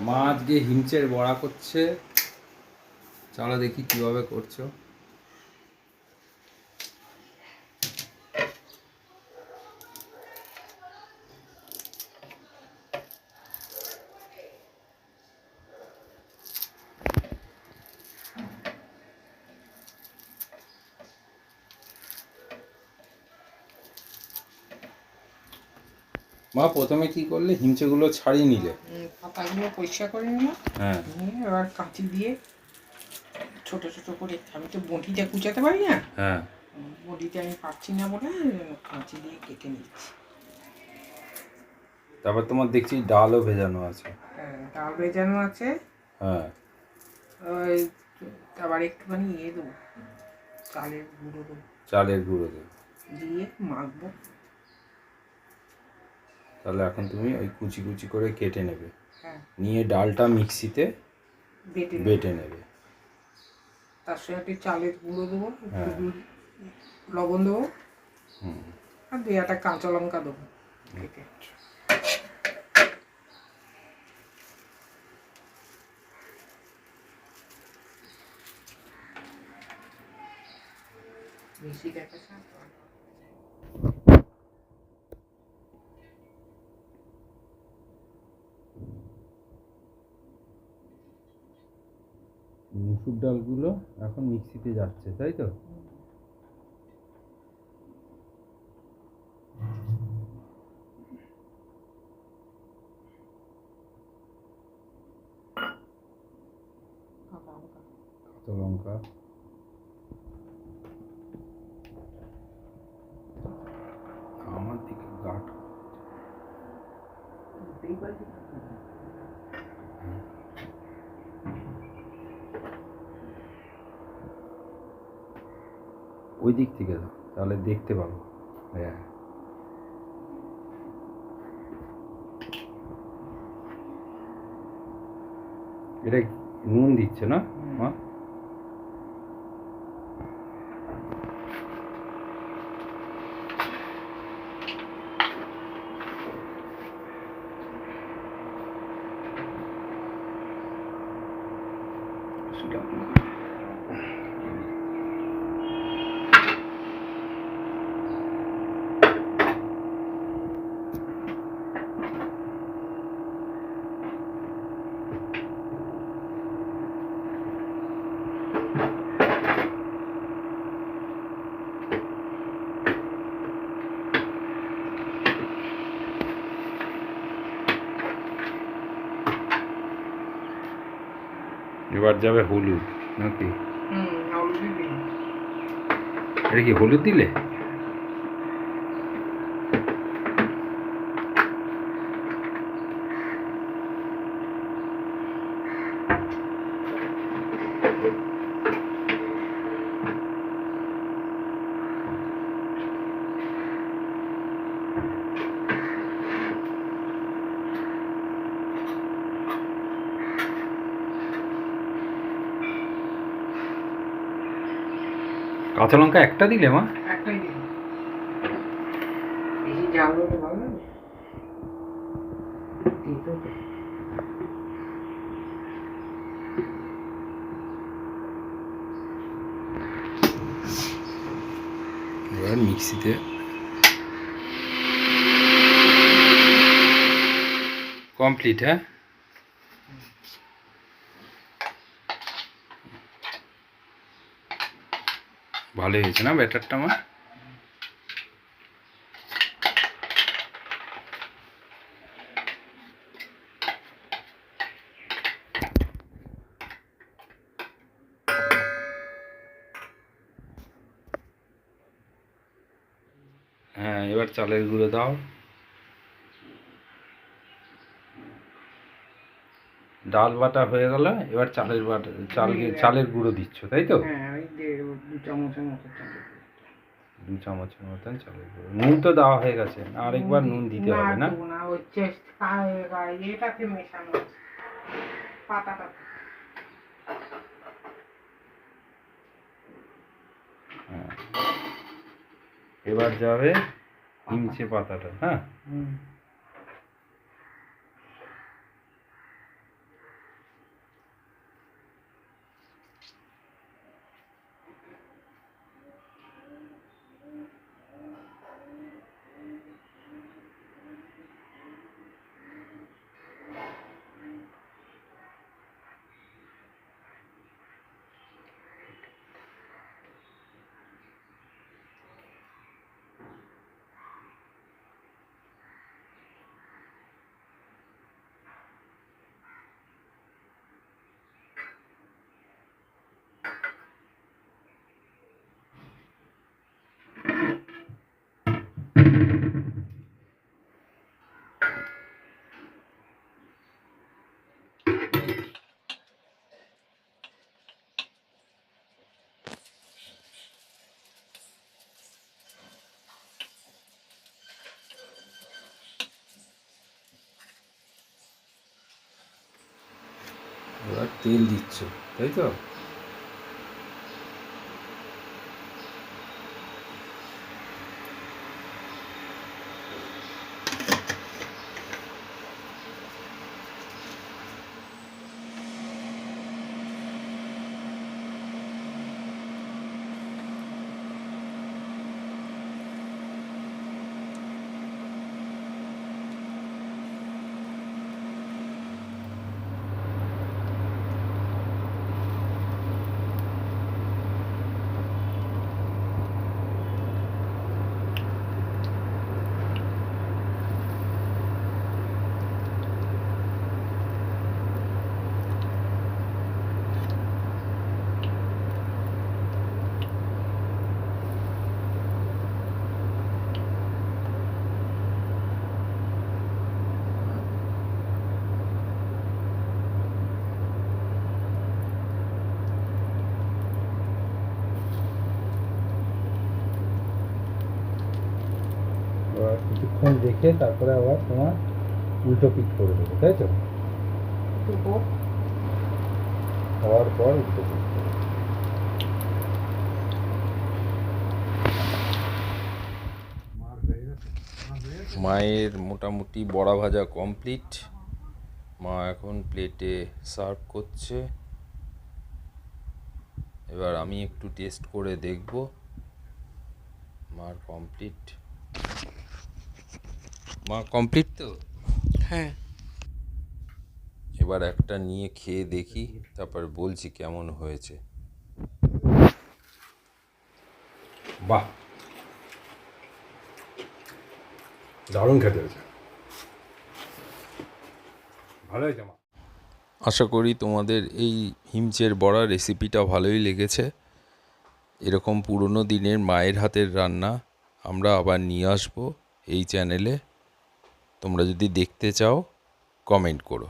মা আজকে হিমচের বড়া করছে, চলো দেখি কিভাবে করছো। মা প্রথমে কি করলে? হিমচেগুলো ছাড়িয়ে নিলে, পাতাগুলো পরিষ্কার করে নিলাম। হ্যাঁ, নিয়ে এবার কাঁচি দিয়ে ছোট ছোট করে, আমি তো বটিটা কুচাতে পারি না, হ্যাঁ, বটিটা আমি পারছি না বলে কাঁচি দিয়ে কেটে নিচ্ছি। তারপর তোমার দেখছি ডালও ভেজানো আছে। হ্যাঁ, ডাল ভেজানো আছে। হ্যাঁ, ওই আবার একটুখানি দেবো, চালের গুঁড়ো দেবো, চালের গুঁড়ো দেবে, দিয়ে মাখবো। তাহলে এখন তুমি ওই কুচি কুচি করে কেটে নেবে, হ্যাঁ, নিয়ে ডালটা মিক্সিতে বেটে নেবে। তার সঙ্গে একটু চালের গুঁড়ো দেবো, হ্যাঁ, একটু লবণ দেবো, হুম, আর দিয়ে একটা কাঁচা লঙ্কা দেবো কেটে। বেশি দেখাচ্ছে না। মুসুর ডালগুলো এখন মিক্সিতে যাচ্ছে, তাই তো? কাঁচা লঙ্কা, আমার দিকে গাঠ, ওই দিক থেকে দাও, তাহলে দেখতে পাবো। হ্যাঁ, এটা নুন দিচ্ছে না মা? এবার যাবে হলুদ নাকি? এটা কি হলুদ দিলে? কাঁচা লঙ্কা একটা দিলে মা? একটাই দিন, বেশি ঝাল হলে ভালো লাগে। এবার মিক্সিতে কমপ্লিট। হ্যাঁ, ভালোই হয়েছে না ব্যাটারটা আমার? হ্যাঁ, এবার চালের গুঁড়ো দাও। ডাল বাটা হয়ে গেল, এবার চালের বাটা, চালের গুঁড়ো দিচ্ছ, তাই তো? হ্যাঁ, ওই 2 চামচের মতো চালের গুঁড়ো। 2 চামচের মতন চালের গুঁড়ো। নুন তো দেওয়া হয়ে গেছে, আরেকবার নুন দিতে হবে না? না, ওই এটাকে মেশানো আছে, পাতাটা। হ্যাঁ, এবার যাবে হিমচে পাতাটা। হ্যাঁ, এবার তেল দিচ্ছ, তাই তো? এবার কিছুক্ষণ রেখে তারপরে আবার তোমার উল্টো পিঠ করে দেবে, তাই তো? হওয়ার পর উল্টো পিঠ করবে। মায়ের মোটামুটি বড়া ভাজা কমপ্লিট। মা এখন প্লেটে সার্ভ করছে। এবার আমি একটু টেস্ট করে দেখব। মার কমপ্লিট। মা কমপ্লিট তো? হ্যাঁ। এবার একটা নিয়ে খেয়ে দেখি, তারপর বলছি কেমন হয়েছে। বাহ, দারুণ খেতে হয়েছে, ভালো হয়েছে মা। আশা করি তোমাদের এই হিমচের বড়া রেসিপিটা ভালোই লেগেছে। এরকম পুরনো দিনের মায়ের হাতের রান্না আমরা আবার নিয়ে আসবো এই চ্যানেলে। তোমরা যদি দেখতে চাও কমেন্ট করো।